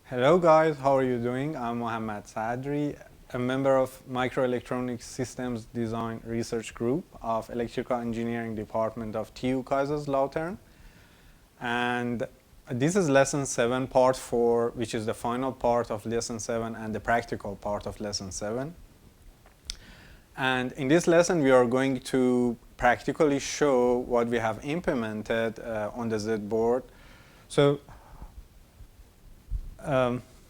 Hello guys, how are you doing? I'm Mohammad Sadri, a member of Microelectronics Systems Design Research Group of Electrical Engineering Department of TU Kaiserslautern. And this is lesson 7, part 4, which is the final part of lesson 7 and the practical part of lesson 7. And in this lesson, we are going to practically show what we have implemented on the Z board. So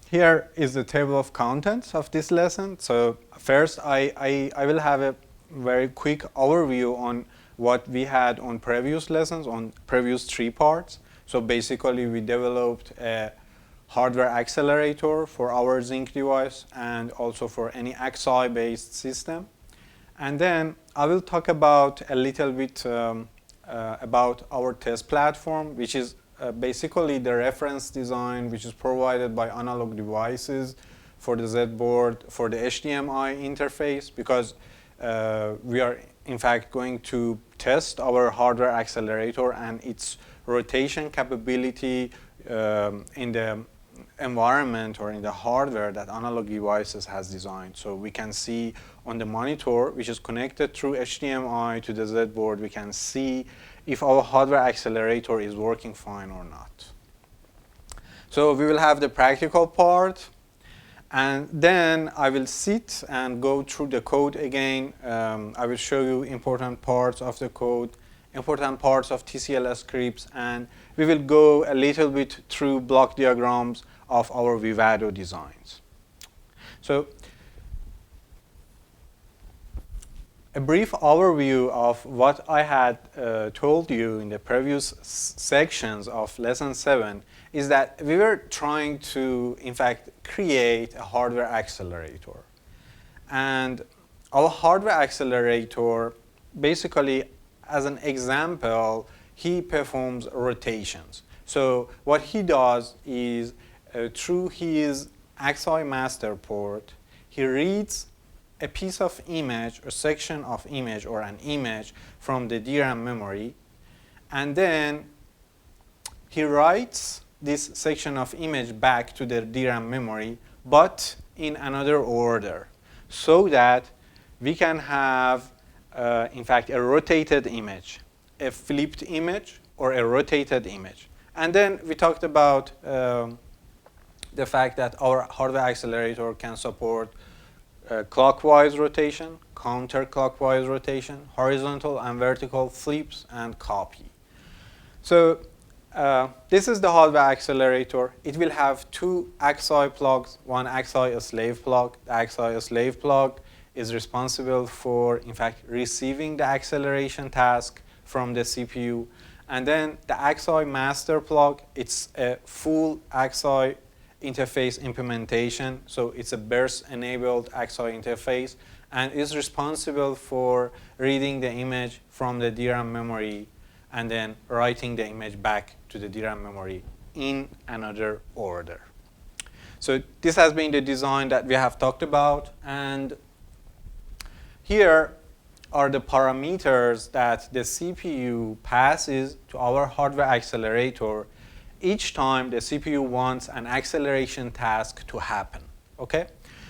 here is the table of contents of this lesson. So first, I will have a very quick overview on what we had on previous lessons, on previous 3 parts. So basically, we developed a hardware accelerator for our ZYNQ device and also for any AXI-based system. And then I will talk about a little bit about our test platform, which is basically the reference design which is provided by Analog Devices for the Z board for the HDMI interface, because we are in fact going to test our hardware accelerator and its rotation capability in the environment or in the hardware that Analog Devices has designed. So we can see on the monitor, which is connected through HDMI to the Z board, we can see if our hardware accelerator is working fine or not. So we will have the practical part, and then I will sit and go through the code again. I will show you important parts of the code, important parts of TCL scripts, and we will go a little bit through block diagrams of our Vivado designs. So a brief overview of what I had told you in the previous sections of lesson 7 is that we were trying to, in fact, create a hardware accelerator. And our hardware accelerator, basically, as an example, he performs rotations. So what he does is, through his AXI master port, he reads a piece of image, a section of image, or an image from the DRAM memory, and then he writes this section of image back to the DRAM memory, but in another order, so that we can have, in fact, a rotated image, a flipped image, or a rotated image. And then we talked about the fact that our hardware accelerator can support clockwise rotation, counterclockwise rotation, horizontal and vertical flips, and copy. So this is the hardware accelerator. It will have 2 AXI plugs, one AXI slave plug. The AXI slave plug is responsible for, in fact, receiving the acceleration task from the CPU. And then the AXI master plug, it's a full AXI interface implementation, so it's a burst-enabled AXI interface, and is responsible for reading the image from the DRAM memory and then writing the image back to the DRAM memory in another order. So this has been the design that we have talked about, and here are the parameters that the CPU passes to our hardware accelerator each time the CPU wants an acceleration task to happen. Okay?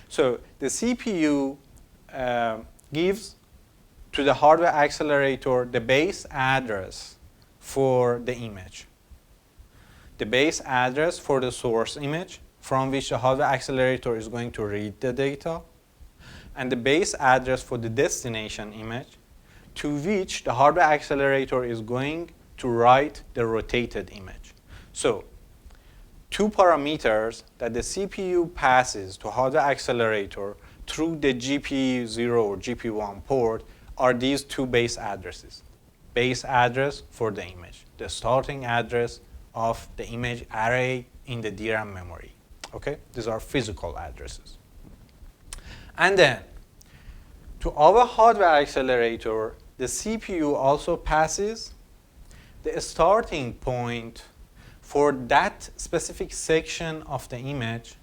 So the CPU gives to the hardware accelerator the base address for the image, the base address for the source image from which the hardware accelerator is going to read the data, and the base address for the destination image to which the hardware accelerator is going to write the rotated image. So 2 parameters that the CPU passes to hardware accelerator through the GP0 or GP1 port are these 2 base addresses. Base address for the image, the starting address of the image array in the DRAM memory. Okay? These are physical addresses. And then, to our hardware accelerator, the CPU also passes the starting point for that specific section of the image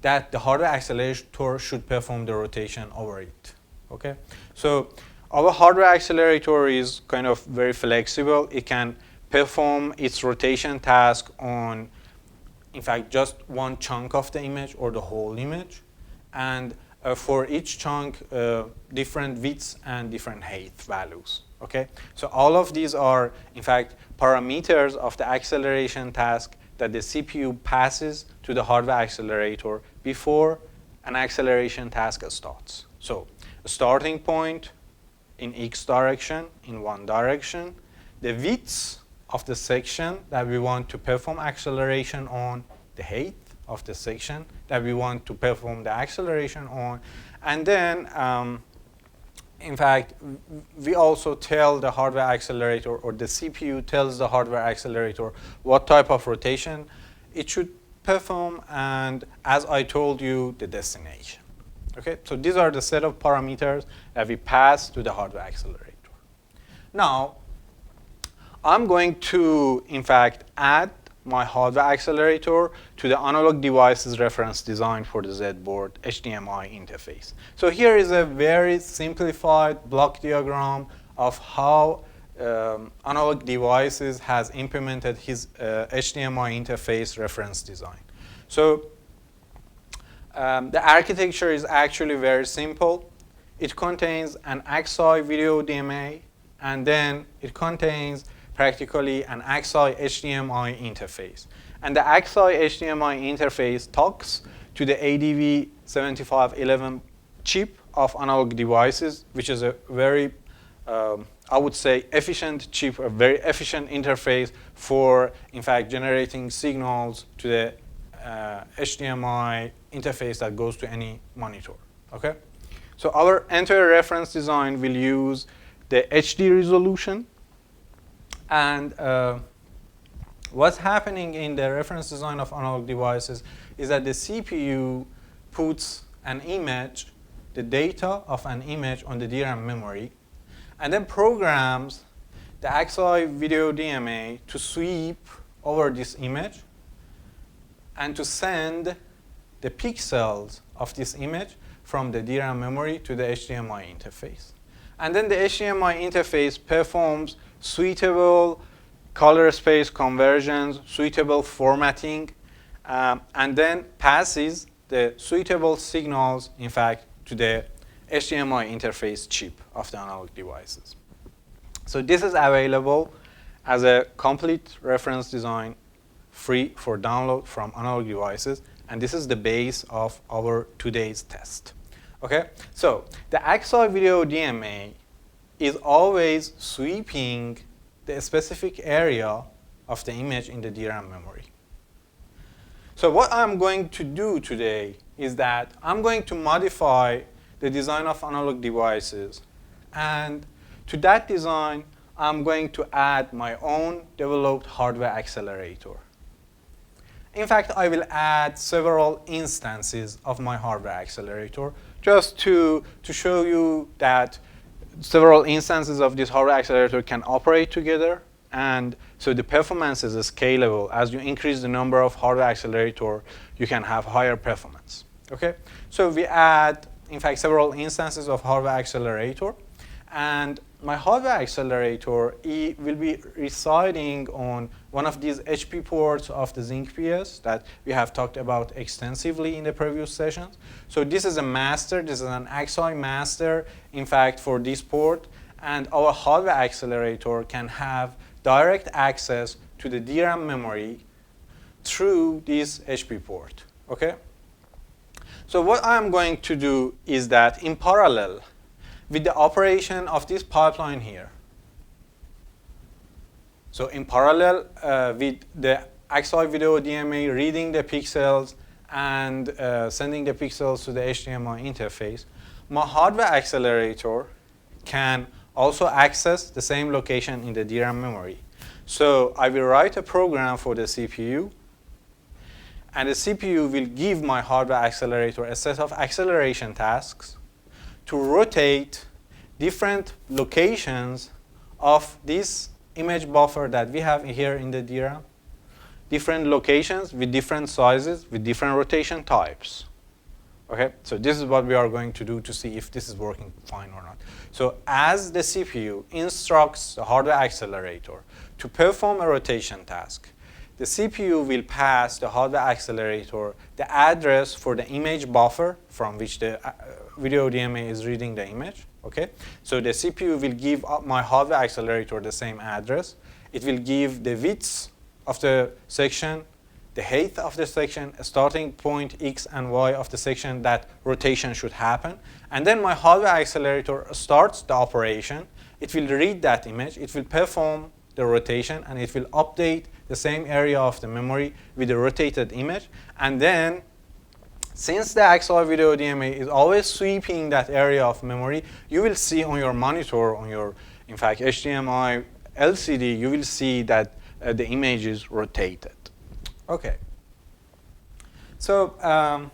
that the hardware accelerator should perform the rotation over it. Okay? So our hardware accelerator is kind of very flexible. It can perform its rotation task on in fact, just one chunk of the image or the whole image. And for each chunk, different widths and different height values. Okay? So all of these are, in fact, parameters of the acceleration task that the CPU passes to the hardware accelerator before an acceleration task starts. So a starting point in X direction, in one direction, the widths of the section that we want to perform acceleration on, the height of the section that we want to perform the acceleration on, and then in fact, we also tell the hardware accelerator, or the CPU tells the hardware accelerator what type of rotation it should perform, and as I told you, the destination. Okay, so these are the set of parameters that we pass to the hardware accelerator. Now, I'm going to, in fact, add my hardware accelerator to the analog devices reference design for the Z board HDMI interface. So here is a very simplified block diagram of how analog devices has implemented his HDMI interface reference design. So the architecture is actually very simple. It contains an AXI video DMA, and then it contains practically an AXI HDMI interface. And the AXI HDMI interface talks to the ADV7511 chip of analog devices, which is a very, I would say, efficient chip, a very efficient interface for, in fact, generating signals to the HDMI interface that goes to any monitor. Okay? So our entire reference design will use the HD resolution. And what's happening in the reference design of analog devices is that the CPU puts an image, the data of an image on the DRAM memory, and then programs the AXI video DMA to sweep over this image and to send the pixels of this image from the DRAM memory to the HDMI interface. And then the HDMI interface performs suitable color space conversions, suitable formatting, and then passes the suitable signals, in fact, to the HDMI interface chip of the analog devices. So this is available as a complete reference design, free for download from analog devices, and this is the base of our today's test. Okay, so the AXI video DMA is always sweeping the specific area of the image in the DRAM memory. So what I'm going to do today is that I'm going to modify the design of analog devices, and to that design I'm going to add my own developed hardware accelerator. In fact, I will add several instances of my hardware accelerator just to show you that several instances of this hardware accelerator can operate together, and so the performance is scalable. As you increase the number of hardware accelerator, you can have higher performance. Okay, so we add, in fact, several instances of hardware accelerator, and my hardware accelerator will be residing on one of these HP ports of the ZYNQ PS that we have talked about extensively in the previous sessions. So this is a master, this is an AXI master, in fact, for this port, and our hardware accelerator can have direct access to the DRAM memory through this HP port. Okay? So what I'm going to do is that in parallel with the operation of this pipeline here, so in parallel with the AXI video DMA reading the pixels and sending the pixels to the HDMI interface, my hardware accelerator can also access the same location in the DRAM memory. So I will write a program for the CPU, and the CPU will give my hardware accelerator a set of acceleration tasks to rotate different locations of this image buffer that we have here in the DRAM, different locations with different sizes, with different rotation types. Okay, so this is what we are going to do to see if this is working fine or not. So as the CPU instructs the hardware accelerator to perform a rotation task, the CPU will pass the hardware accelerator the address for the image buffer from which the video DMA is reading the image. Okay, so the CPU will give my hardware accelerator the same address. It will give the widths of the section, the height of the section, a starting point X and Y of the section that rotation should happen. And then my hardware accelerator starts the operation. It will read that image, it will perform the rotation, and it will update the same area of the memory with the rotated image. And then, since the AXI video DMA is always sweeping that area of memory, you will see on your monitor, on your, in fact, HDMI LCD, you will see that the image is rotated. Okay. So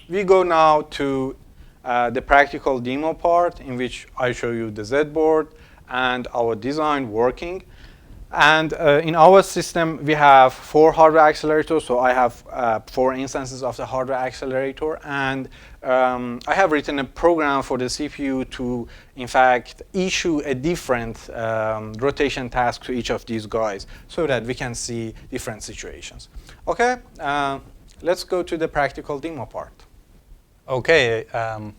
we go now to the practical demo part, in which I show you the Z board and our design working. And in our system, we have 4 hardware accelerators. So I have 4 instances of the hardware accelerator. And I have written a program for the CPU to, in fact, issue a different rotation task to each of these guys so that we can see different situations. Okay, let's go to the practical demo part. Okay,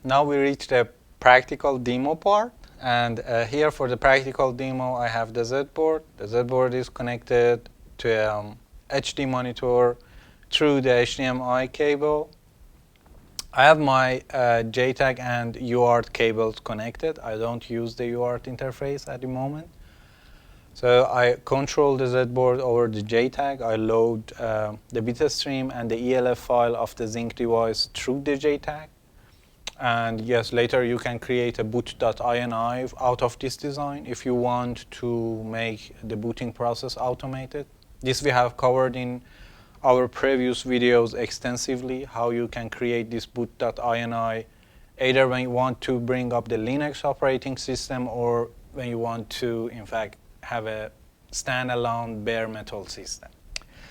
now we reach the practical demo part. And here for the practical demo, I have the Z board. The Z board is connected to HD monitor through the HDMI cable. I have my JTAG and UART cables connected. I don't use the UART interface at the moment. So I control the Z board over the JTAG. I load the bit stream and the ELF file of the ZYNQ device through the JTAG. And yes, later you can create a boot.ini out of this design if you want to make the booting process automated. This we have covered in our previous videos extensively, how you can create this boot.ini either when you want to bring up the Linux operating system or when you want to, in fact, have a standalone bare metal system.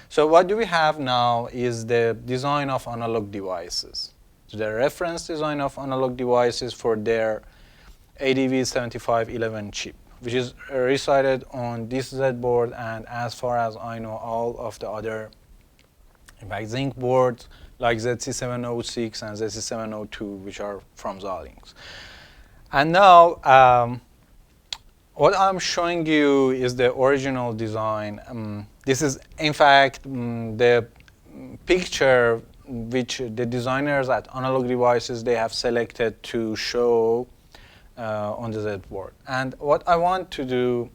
So what do we have now is the design of analog devices. The reference design of analog devices for their ADV7511 chip, which is recited on this Z board, and as far as I know, all of the other, in fact, ZYNQ boards like ZC706 and ZC702, which are from Xilinx. And now, what I'm showing you is the original design. This is, in fact, the picture which the designers at Analog Devices, they have selected to show on the Z board. And what I want to do,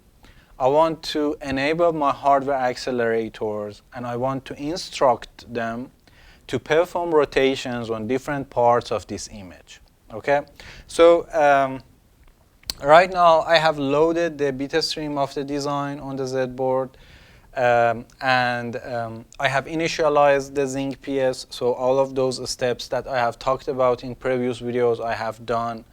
I want to enable my hardware accelerators, and I want to instruct them to perform rotations on different parts of this image. Okay? So right now I have loaded the bit stream of the design on the Z board. I have initialized the ZYNQ PS, so all of those steps that I have talked about in previous videos I have done.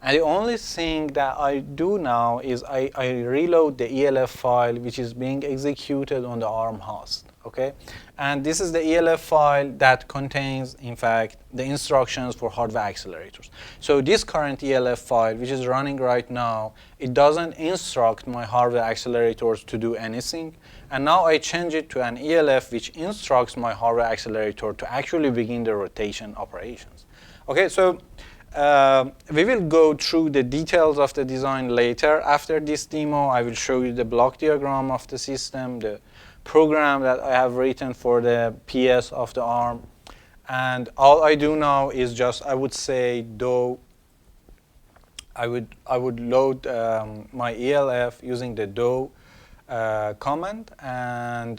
And the only thing that I do now is I reload the ELF file which is being executed on the ARM host. Okay? And this is the ELF file that contains, in fact, the instructions for hardware accelerators. So this current ELF file, which is running right now, it doesn't instruct my hardware accelerators to do anything. And now I change it to an ELF which instructs my hardware accelerator to actually begin the rotation operations. Okay, so we will go through the details of the design later. After this demo, I will show you the block diagram of the system, the program that I have written for the PS of the ARM. And all I do now is just, I would say, though, I would load my ELF using the do command, and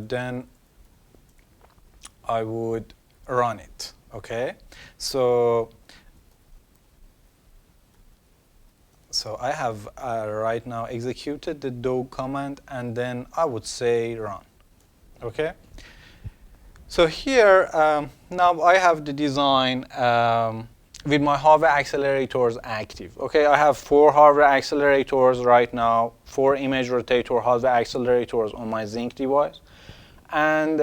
then I would run it. Okay, so I have right now executed the do command, and then I would say run. Okay, so here now I have the design with my hardware accelerators active. Okay, I have 4 hardware accelerators right now, 4 image rotator hardware accelerators on my ZYNQ device. And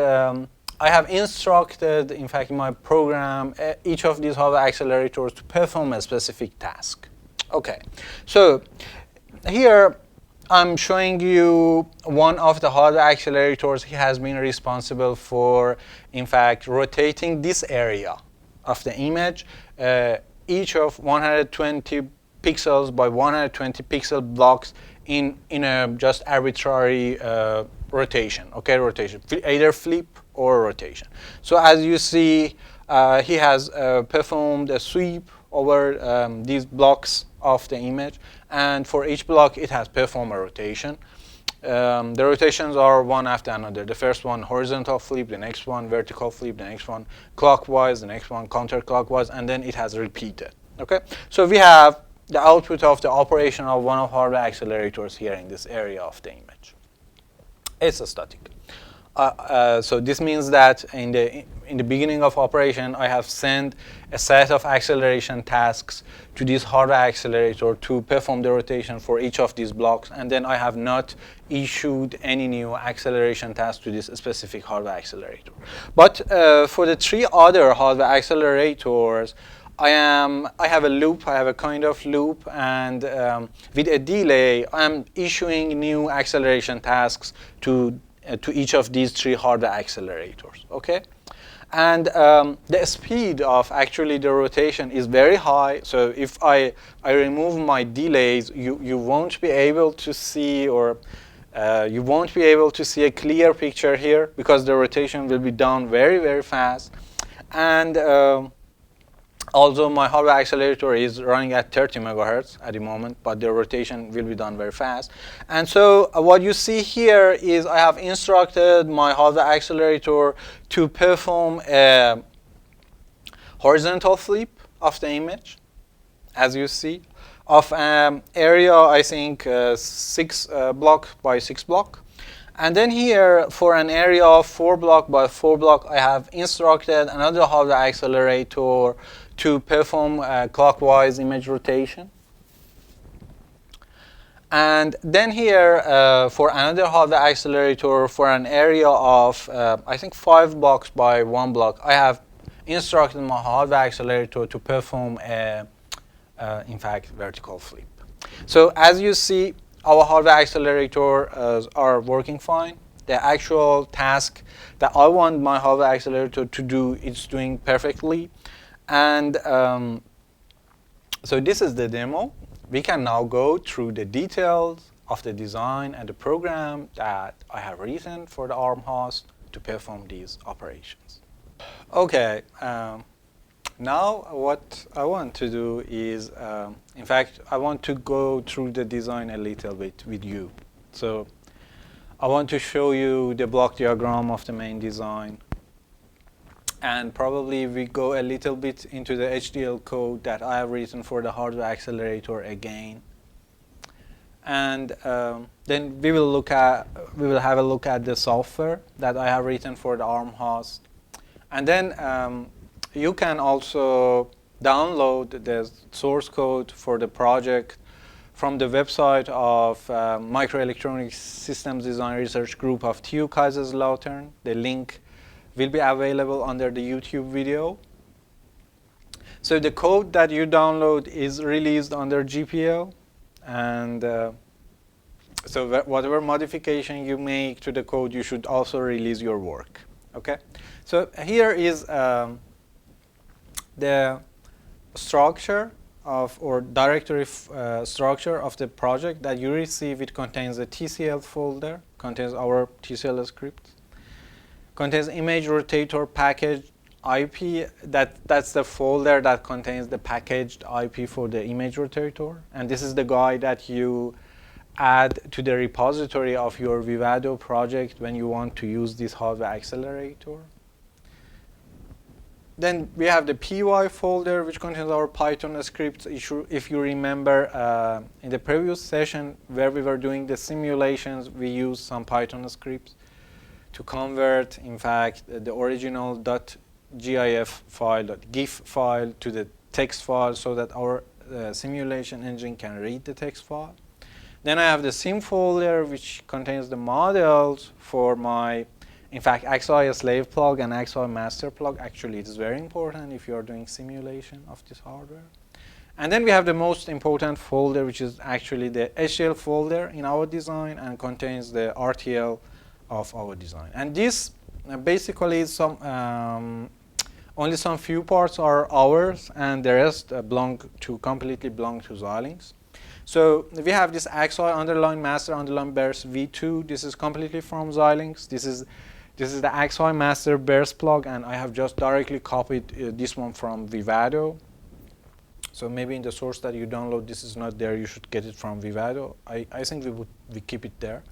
I have instructed, in fact, in my program, each of these hardware accelerators to perform a specific task. Okay, so here I'm showing you one of the hardware accelerators. He has been responsible for, in fact, rotating this area of the image, each of 120 pixels by 120 pixel blocks in a just arbitrary rotation, okay, rotation, either flip or rotation. So as you see, he has performed a sweep over these blocks of the image, and for each block it has performed a rotation. The rotations are one after another. The first one horizontal flip, the next one vertical flip, the next one clockwise, the next one counterclockwise, and then it has repeated. Okay, so we have the output of the operation of one of hardware accelerators here in this area of the image. It's a static. So this means that in the beginning of operation, I have sent a set of acceleration tasks to this hardware accelerator to perform the rotation for each of these blocks, and then I have not issued any new acceleration tasks to this specific hardware accelerator. But for the three other hardware accelerators, I have a loop, I have a kind of loop, and with a delay, I'm issuing new acceleration tasks to each of these three hardware accelerators, okay? And the speed of actually the rotation is very high, so if I remove my delays, you won't be able to see, or you won't be able to see a clear picture here, because the rotation will be done very, very fast. And although my hardware accelerator is running at 30 megahertz at the moment, but the rotation will be done very fast. And so what you see here is I have instructed my hardware accelerator to perform a horizontal flip of the image, as you see, of area, I think, 6 block by 6 block. And then here, for an area of 4 block by 4 block, I have instructed another hardware accelerator to perform clockwise image rotation. And then here, for another hardware accelerator, for an area of, I think, 5 blocks by 1 block, I have instructed my hardware accelerator to perform a, in fact, vertical flip. So as you see, our hardware accelerators are working fine. The actual task that I want my hardware accelerator to do, it's doing perfectly. And so this is the demo. We can now go through the details of the design and the program that I have written for the ARM host to perform these operations. Okay, now what I want to do is, in fact, I want to go through the design a little bit with you. So I want to show you the block diagram of the main design. And probably we go a little bit into the HDL code that I have written for the hardware accelerator again. And then we will have a look at the software that I have written for the ARM host. And then you can also download the source code for the project from the website of Microelectronics Systems Design Research Group of TU Kaiserslautern. The link will be available under the YouTube video. So the code that you download is released under GPL, and so whatever modification you make to the code, you should also release your work. Okay. So here is the structure of, or directory structure of the project that you receive. It contains a TCL folder, contains our TCL script, contains image rotator package IP. That's the folder that contains the packaged IP for the image rotator, and this is the guide that you add to the repository of your Vivado project when you want to use this hardware accelerator. Then we have the PY folder, which contains our Python scripts. If you remember in the previous session where we were doing the simulations, we used some Python scripts to convert, in fact, the original .gif file, .gif file to the text file so that our simulation engine can read the text file. Then I have the sim folder, which contains the models for my, in fact, AXI slave plug and AXI master plug. Actually, it is very important if you are doing simulation of this hardware. And then we have the most important folder, which is actually the HTL folder in our design and contains the RTL of our design. And this basically is only some few parts are ours, and the rest completely belong to Xilinx. So we have this AXI underline master underline burst v2. This is completely from Xilinx. This is the AXI master burst plug, and I have just directly copied this one from Vivado. So maybe in the source that you download, this is not there. You should get it from Vivado. I think we keep it there.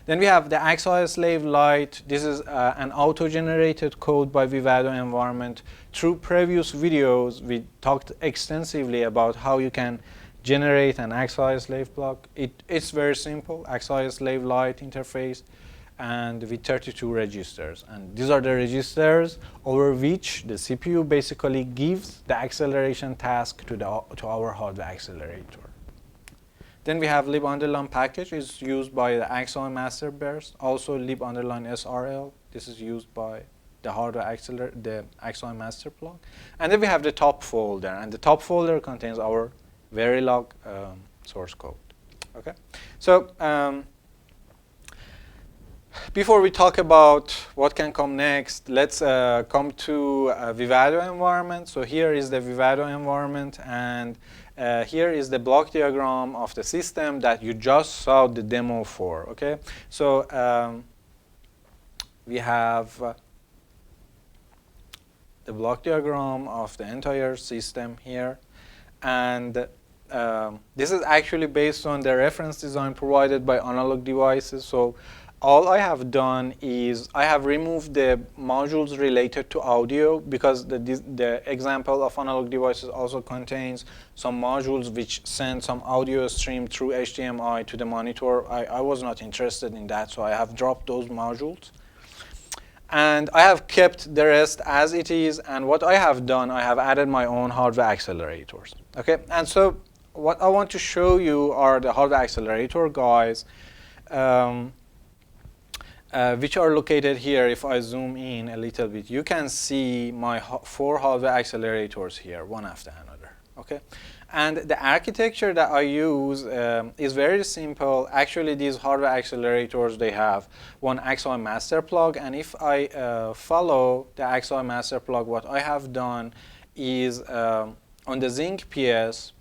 Then we have the AXI slave light. This is an auto-generated code by Vivado environment. Through previous videos, we talked extensively about how you can generate an AXI slave block. It's very simple, AXI slave light interface, and with 32 registers. And these are the registers over which the CPU basically gives the acceleration task to our hardware accelerator. Then we have lib underline package is used by the AXI master burst. Also lib underline SRL. This is used by the hardware the AXI master plug. And then we have the top folder, and the top folder contains our Verilog source code. Okay, so before we talk about what can come next, let's come to a Vivado environment. So here is the Vivado environment, and here is the block diagram of the system that you just saw the demo for. Okay, so we have the block diagram of the entire system here, and this is actually based on the reference design provided by Analog Devices. So all I have done is I have removed the modules related to audio, because the example of Analog Devices also contains some modules which send some audio stream through HDMI to the monitor. I was not interested in that, so I have dropped those modules. And I have kept the rest as it is, and what I have done, I have added my own hardware accelerators. Okay, and so what I want to show you are the hardware accelerator guys, which are located here. If I zoom in a little bit, you can see my 4 hardware accelerators here, one after another. Okay, and the architecture that I use is very simple. Actually, these hardware accelerators, they have one AXI master plug, and if I follow the AXI master plug, what I have done is on the ZYNQ PS.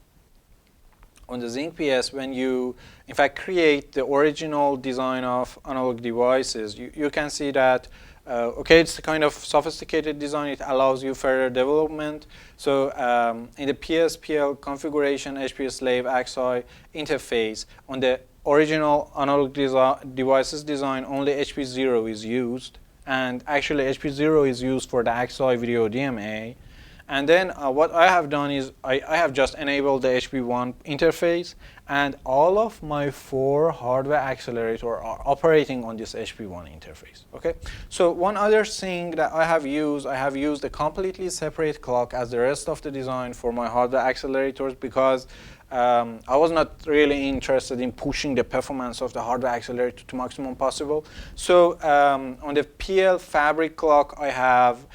On the ZYNQ PS, when you in fact create the original design of Analog Devices, you can see that okay, it's a kind of sophisticated design. It allows you further development. So in the PSPL configuration HP slave AXI interface, on the original Analog Devices design, only HP0 is used, and actually HP0 is used for the AXI video DMA. And then what I have done is I have just enabled the HP1 interface, and all of my 4 hardware accelerators are operating on this HP1 interface. Okay. So one other thing that I have used a completely separate clock as the rest of the design for my hardware accelerators, because I was not really interested in pushing the performance of the hardware accelerator to maximum possible. So on the PL fabric clock, I have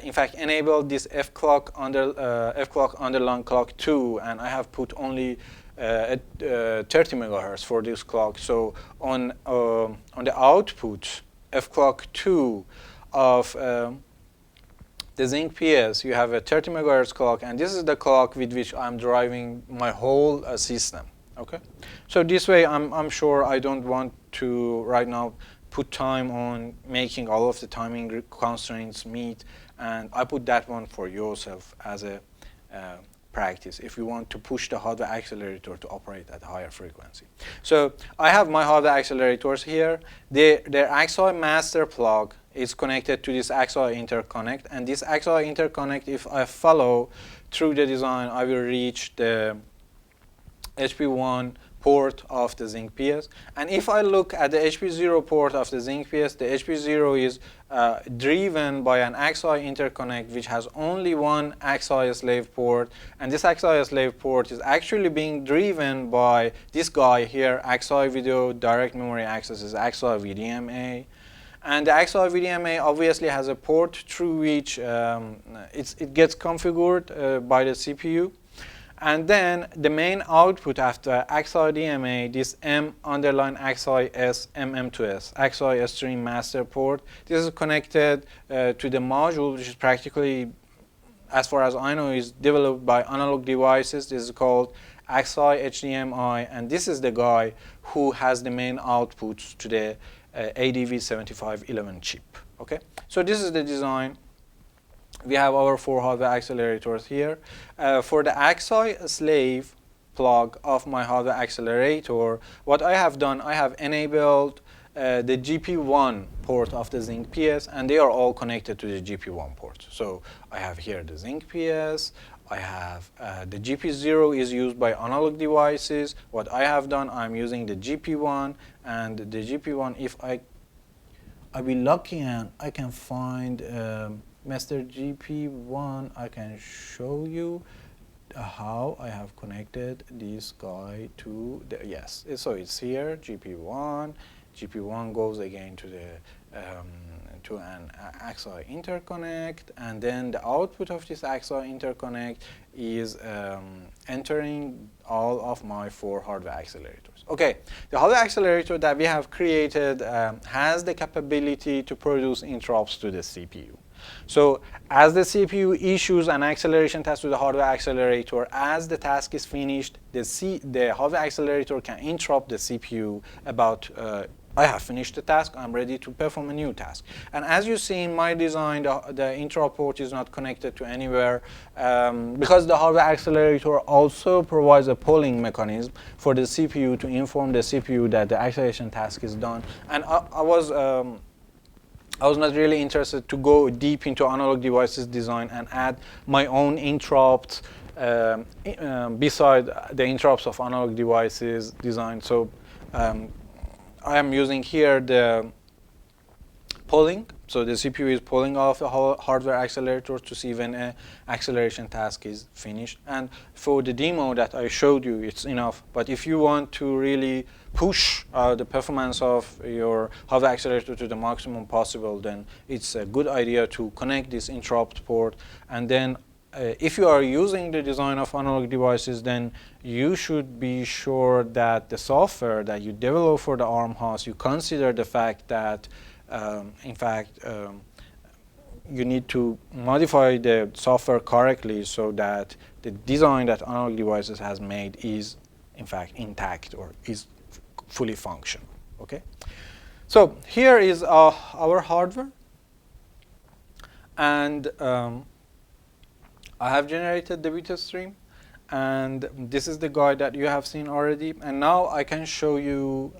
in fact enabled this F clock underline clock 2, and I have put only 30 megahertz for this clock. So on the output F clock 2 of the ZYNQ PS, you have a 30 megahertz clock, and this is the clock with which I'm driving my whole system. Okay, so this way I'm sure I don't want to right now put time on making all of the timing constraints meet, and I put that one for yourself as a practice if you want to push the hardware accelerator to operate at higher frequency. So I have my hardware accelerators here. Their AXI master plug is connected to this AXI interconnect, and this AXI interconnect, if I follow through the design, I will reach the HP1 port of the ZYNQ PS. And if I look at the HP0 port of the ZYNQ PS, the HP0 is driven by an AXI interconnect which has only one AXI slave port, and this AXI slave port is actually being driven by this guy here, AXI Video Direct Memory Access is AXI VDMA. And the AXI VDMA obviously has a port through which it gets configured by the CPU. And then the main output after AXI DMA, this M underline AXI S MM2S, AXI stream master port. This is connected to the module, which is practically, as far as I know, is developed by Analog Devices. This is called AXI HDMI, and this is the guy who has the main outputs to the ADV7511 chip. Okay, so this is the design. We have our 4 hardware accelerators here. For the AXI slave plug of my hardware accelerator, what I have done, I have enabled the GP1 port of the ZYNQ PS, and they are all connected to the GP1 port. So I have here the ZYNQ PS, I have the GP0 is used by Analog Devices. What I have done, I'm using the GP1, and the GP1, if I'll be lucky and I can find Master GP1, I can show you how I have connected this guy to the, yes, so it's here, GP1. GP1 goes again to the to an AXI interconnect, and then the output of this AXI interconnect is entering all of my 4 hardware accelerators. Okay, the hardware accelerator that we have created has the capability to produce interrupts to the CPU. So as the CPU issues an acceleration task to the hardware accelerator, as the task is finished, the hardware accelerator can interrupt the CPU about I have finished the task, I'm ready to perform a new task. And as you see in my design, the interrupt port is not connected to anywhere because the hardware accelerator also provides a polling mechanism for the CPU to inform the CPU that the acceleration task is done. And I was not really interested to go deep into Analog Devices design and add my own interrupts beside the interrupts of Analog Devices design. So I am using here the polling. So the CPU is pulling off the hardware accelerator to see when an acceleration task is finished. And for the demo that I showed you, it's enough. But if you want to really push the performance of your hardware accelerator to the maximum possible, then it's a good idea to connect this interrupt port. And then if you are using the design of Analog Devices, then you should be sure that the software that you develop for the ARM host, you consider the fact that in fact, you need to modify the software correctly so that the design that Analog Devices has made is, in fact, intact or is fully functional. Okay. So here is our hardware, and I have generated the beta stream, and this is the guide that you have seen already. And now I can show you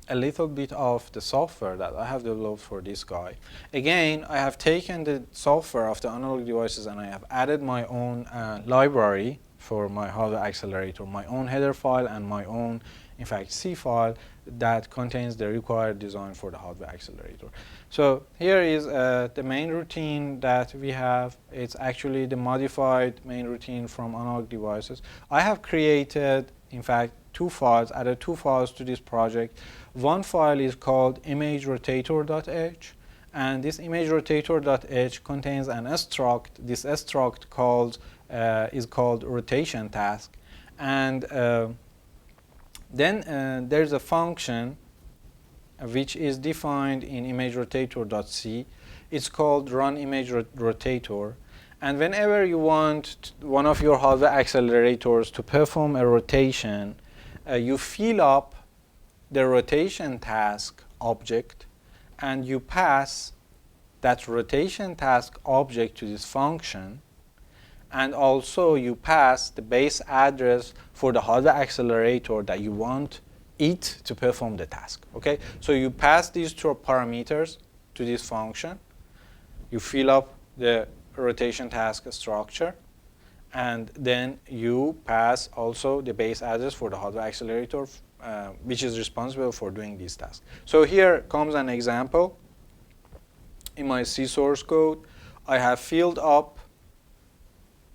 a little bit of the software that I have developed for this guy. Again, I have taken the software of the Analog Devices and I have added my own library for my hardware accelerator, my own header file and my own, in fact, C file that contains the required design for the hardware accelerator. So here is the main routine that we have. It's actually the modified main routine from Analog Devices. I have created, in fact, added two files to this project. One file is called imagerotator.h, and this imagerotator.h contains an struct. This struct is called rotation task, and then there's a function which is defined in imagerotator.c. It's called runImageRotator. And whenever you want one of your hardware accelerators to perform a rotation, you fill up the rotation task object and you pass that rotation task object to this function, and also you pass the base address for the hardware accelerator that you want it to perform the task. Okay, so you pass these two parameters to this function, you fill up the rotation task structure, and then you pass also the base address for the hardware accelerator which is responsible for doing these tasks. So here comes an example. In my C source code, I have filled up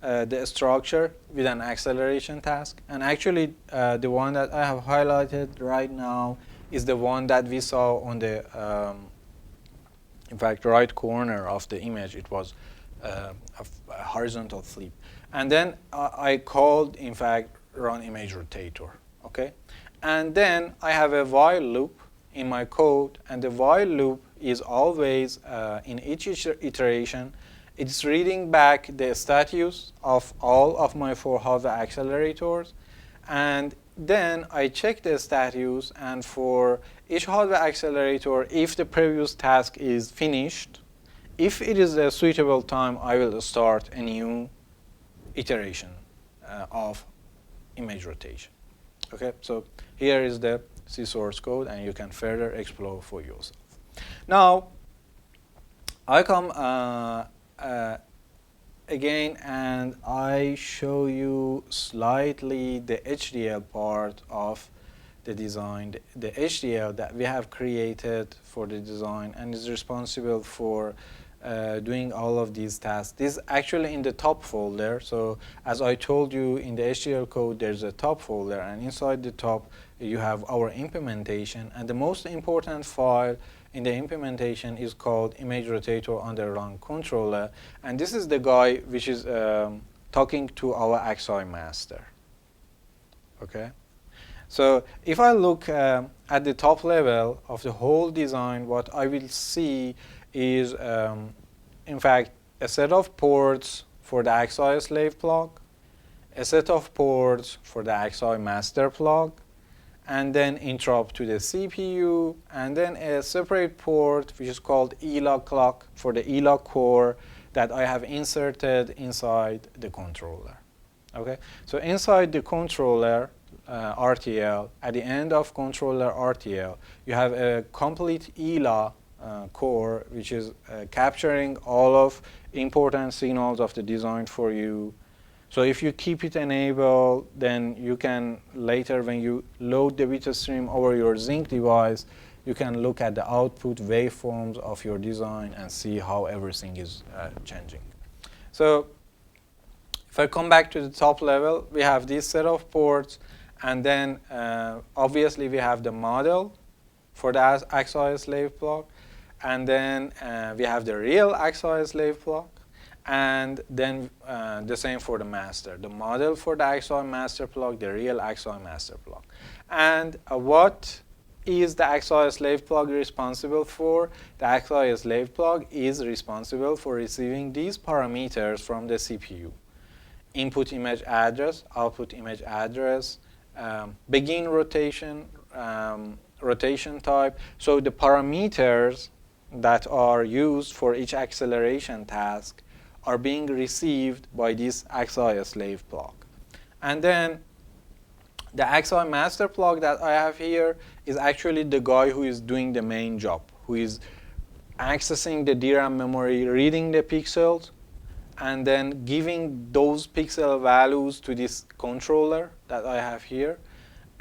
the structure with an acceleration task, and actually the one that I have highlighted right now is the one that we saw on the in fact right corner of the image. It was a horizontal flip. And then I called, in fact, run image rotator, okay? And then I have a while loop in my code, and the while loop is always, in each iteration, it's reading back the status of all of my 4 hardware accelerators, and then I check the status, and for each hardware accelerator, if the previous task is finished, if it is a suitable time, I will start a new iteration of image rotation. Okay, so here is the C source code, and you can further explore for yourself. Now, I come again, and I show you slightly the HDL part of the design, the HDL that we have created for the design and is responsible for doing all of these tasks. This is actually in the top folder. So as I told you, in the HDL code, there's a top folder, and inside the top, you have our implementation. And the most important file in the implementation is called image rotator under run controller. And this is the guy which is talking to our AXI master. Okay? So if I look at the top level of the whole design, what I will see is, in fact, a set of ports for the AXI slave plug, a set of ports for the AXI master plug, and then interrupt to the CPU, and then a separate port which is called E-log clock for the E-log core that I have inserted inside the controller. Okay, so inside the controller RTL, at the end of controller RTL, you have a complete ELA core which is capturing all of important signals of the design for you. So if you keep it enabled, then you can later, when you load the bit stream over your ZYNQ device, you can look at the output waveforms of your design and see how everything is changing. So if I come back to the top level, we have this set of ports, and then obviously we have the model for the AXI slave plug, and then we have the real AXI slave plug, and then the same for the master, the model for the AXI master plug, the real AXI master plug. And what is the AXI slave plug responsible for? The AXI slave plug is responsible for receiving these parameters from the CPU. Input image address, output image address, begin rotation, rotation type. So the parameters that are used for each acceleration task are being received by this AXI slave plug. And then the AXI master plug that I have here is actually the guy who is doing the main job, who is accessing the DRAM memory, reading the pixels, and then giving those pixel values to this controller that I have here.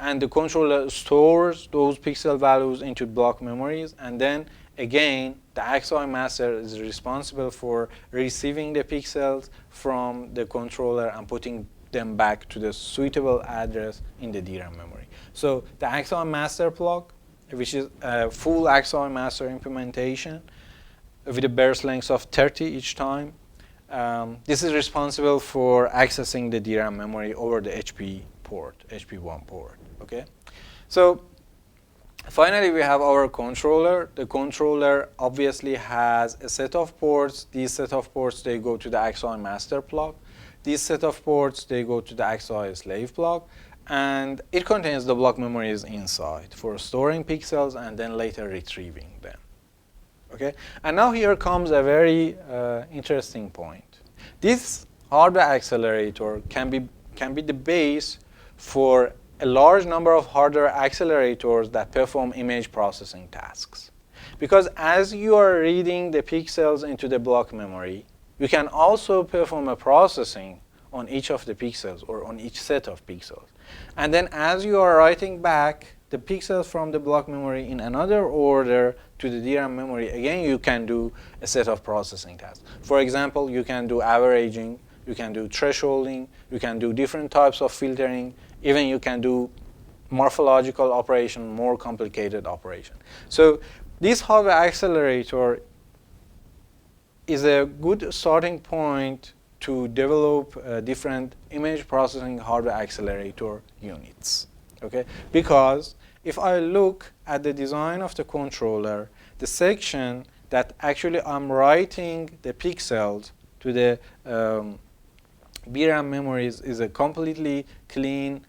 And the controller stores those pixel values into block memories, and then again, the AXI master is responsible for receiving the pixels from the controller and putting them back to the suitable address in the DRAM memory. So the AXI master plug, which is a full AXI master implementation with a burst length of 30 each time, this is responsible for accessing the DRAM memory over the HP port, HP1 port. Okay, so finally, we have our controller. The controller obviously has a set of ports. These set of ports, they go to the AXI master plug. These set of ports, they go to the AXI slave plug. And it contains the block memories inside for storing pixels and then later retrieving them. Okay? And now here comes a very interesting point. This hardware accelerator can be the base for a large number of hardware accelerators that perform image processing tasks. Because as you are reading the pixels into the block memory, you can also perform a processing on each of the pixels or on each set of pixels. And then as you are writing back the pixels from the block memory in another order to the DRAM memory, again you can do a set of processing tasks. For example, you can do averaging, you can do thresholding, you can do different types of filtering, even you can do morphological operation, more complicated operation. So this hardware accelerator is a good starting point to develop different image processing hardware accelerator units. Okay, because if I look at the design of the controller, the section that actually I'm writing the pixels to the VRAM memories is a completely clean,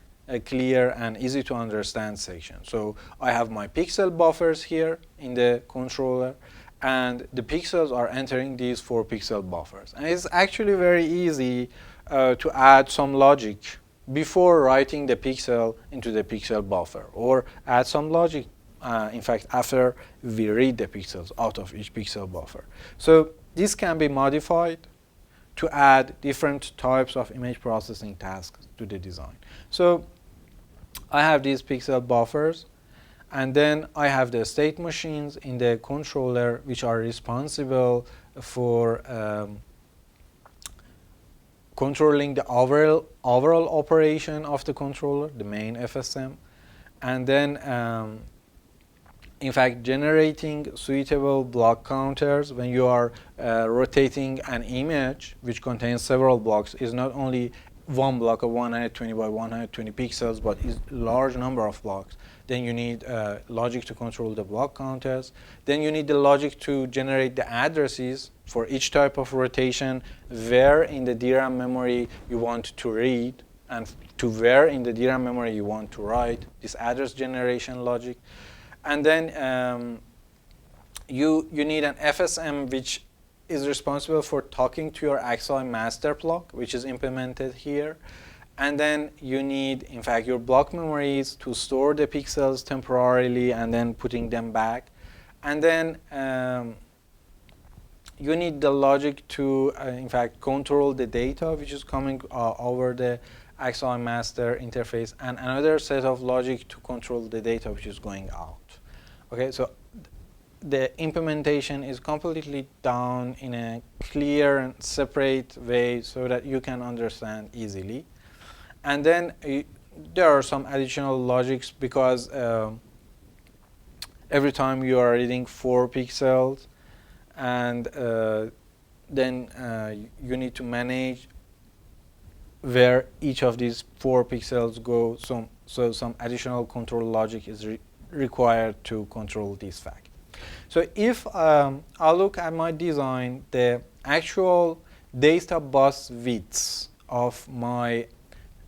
clear, and easy to understand section. So I have my pixel buffers here in the controller, and the pixels are entering these 4 pixel buffers. And it's actually very easy to add some logic before writing the pixel into the pixel buffer, or add some logic, in fact, after we read the pixels out of each pixel buffer. So this can be modified to add different types of image processing tasks to the design. So I have these pixel buffers, and then I have the state machines in the controller which are responsible for controlling the overall operation of the controller, the main FSM, and then in fact generating suitable block counters when you are rotating an image which contains several blocks. Is not only one block of 120 by 120 pixels, but is a large number of blocks. Then you need logic to control the block counters. Then you need the logic to generate the addresses for each type of rotation, where in the DRAM memory you want to read, and to where in the DRAM memory you want to write, this address generation logic. And then you need an FSM which is responsible for talking to your AXI master block, which is implemented here. And then you need, in fact, your block memories to store the pixels temporarily and then putting them back. And then you need the logic to, in fact, control the data which is coming over the AXI master interface, and another set of logic to control the data which is going out. Okay, so the implementation is completely done in a clear and separate way so that you can understand easily. And then there are some additional logics, because every time you are reading 4 pixels, and then you need to manage where each of these 4 pixels go. So some additional control logic is required to control this fact. So if I look at my design, the actual data bus widths of my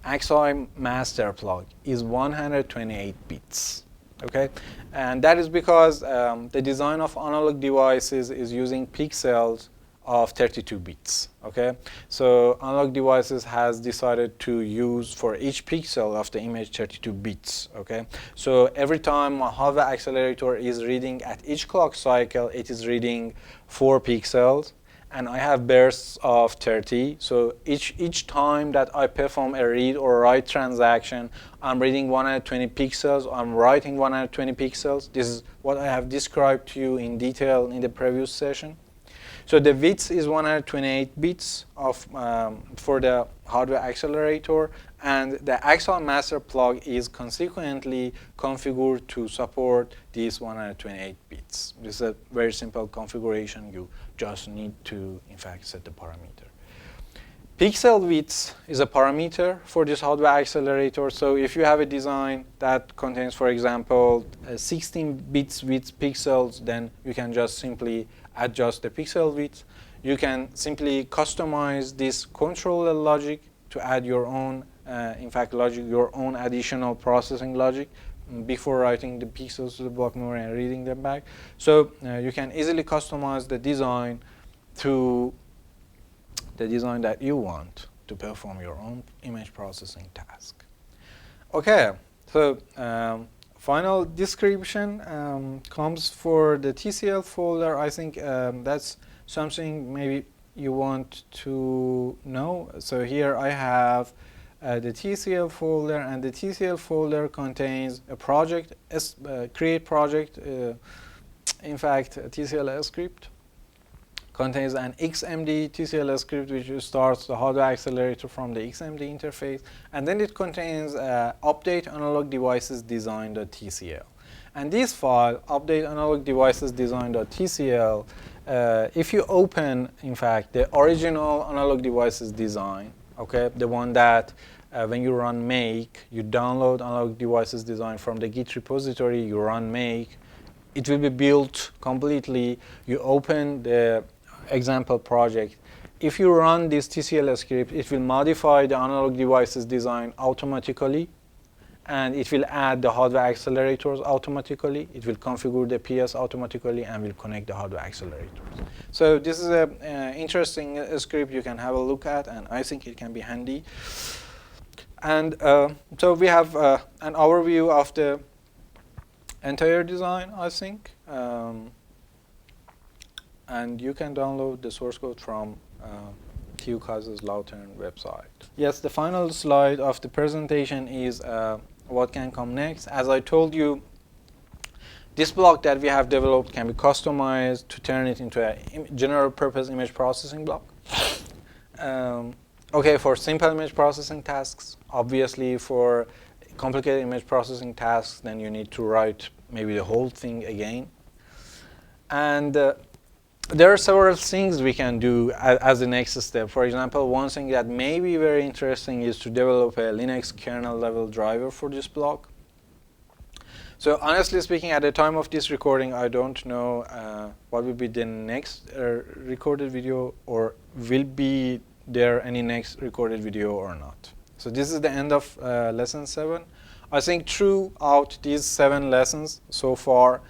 AXI master plug is 128 bits. Okay, and that is because the design of analog devices is using pixels of 32 bits. Okay, so analog devices has decided to use for each pixel of the image 32 bits. Okay, so every time a hardware accelerator is reading at each clock cycle, it is reading 4 pixels, and I have bursts of 30. So each time that I perform a read or write transaction, I'm reading 120 pixels, I'm writing 120 pixels. This is what I have described to you in detail in the previous session. So the width is 128 bits of, for the hardware accelerator, and the AXI master plug is consequently configured to support these 128 bits. This is a very simple configuration. You just need to, in fact, set the parameter. Pixel width is a parameter for this hardware accelerator. So if you have a design that contains, for example, 16 bits with pixels, then you can just simply adjust the pixel width. You can simply customize this controller logic to add your own, in fact, logic, your own additional processing logic before writing the pixels to the block memory and reading them back. So you can easily customize the design to the design that you want to perform your own image processing task. Okay, so final description comes for the TCL folder. I think that's something maybe you want to know. So here I have the TCL folder, and the TCL folder contains a project, create project, in fact, a TCL script. Contains an XMD TCL script which starts the hardware accelerator from the XMD interface, and then it contains update analog devices design.tcl. And this file, update analog devices design.tcl, if you open, in fact, the original analog devices design, okay, the one that when you run make, you download analog devices design from the Git repository, you run make, it will be built completely. You open the example project. If you run this TCL script, it will modify the analog devices design automatically, and it will add the hardware accelerators automatically. It will configure the PS automatically and will connect the hardware accelerators. So this is an interesting script you can have a look at, and I think it can be handy. And so we have an overview of the entire design, I think. And you can download the source code from TU Kaiserslautern website. Yes, the final slide of the presentation is what can come next. As I told you, this block that we have developed can be customized to turn it into a general purpose image processing block. Okay, for simple image processing tasks. Obviously, for complicated image processing tasks, then you need to write maybe the whole thing again. And there are several things we can do as the next step. For example, one thing that may be very interesting is to develop a Linux kernel level driver for this block. So honestly speaking, at the time of this recording, I don't know what will be the next recorded video, or will be there any next recorded video or not. So this is the end of lesson 7. I think throughout these 7 lessons so far,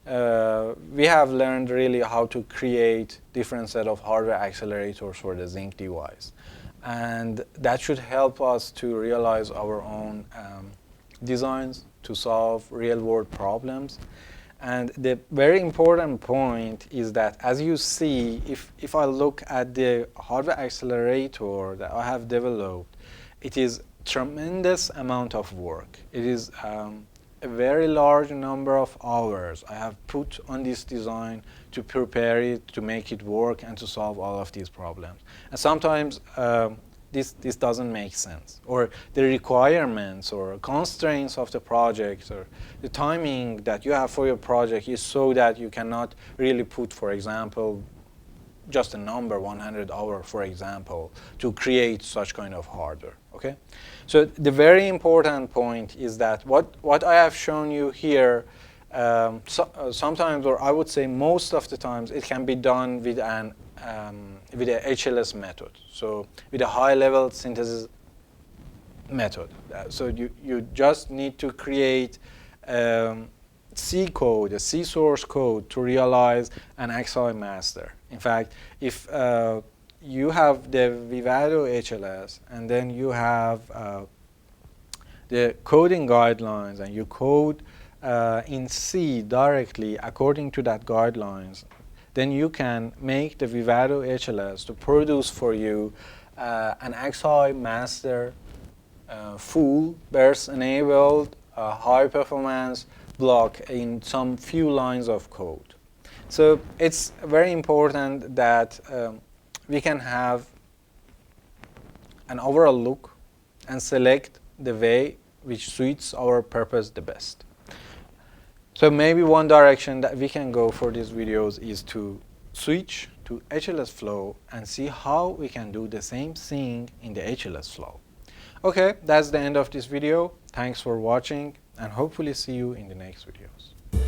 we have learned really how to create different set of hardware accelerators for the ZYNQ device. And that should help us to realize our own designs to solve real-world problems. And the very important point is that, as you see, if I look at the hardware accelerator that I have developed, it is tremendous amount of work. It is a very large number of hours I have put on this design to prepare it, to make it work, and to solve all of these problems. And sometimes this doesn't make sense, or the requirements or constraints of the project, or the timing that you have for your project is so that you cannot really put, for example, just a number, 100 hours, for example, to create such kind of hardware. Okay, so the very important point is that what I have shown you here, sometimes, or I would say most of the times, it can be done with an with a HLS method, so with a high-level synthesis method. So you just need to create C code, a C source code, to realize an AXI master. In fact, if you have the Vivado HLS, and then you have the coding guidelines, and you code in C directly according to that guidelines, then you can make the Vivado HLS to produce for you an AXI master, full burst-enabled, high-performance block in some few lines of code. So it's very important that we can have an overall look and select the way which suits our purpose the best. So maybe one direction that we can go for these videos is to switch to HLS flow and see how we can do the same thing in the HLS flow. Okay, that's the end of this video. Thanks for watching, and hopefully see you in the next videos.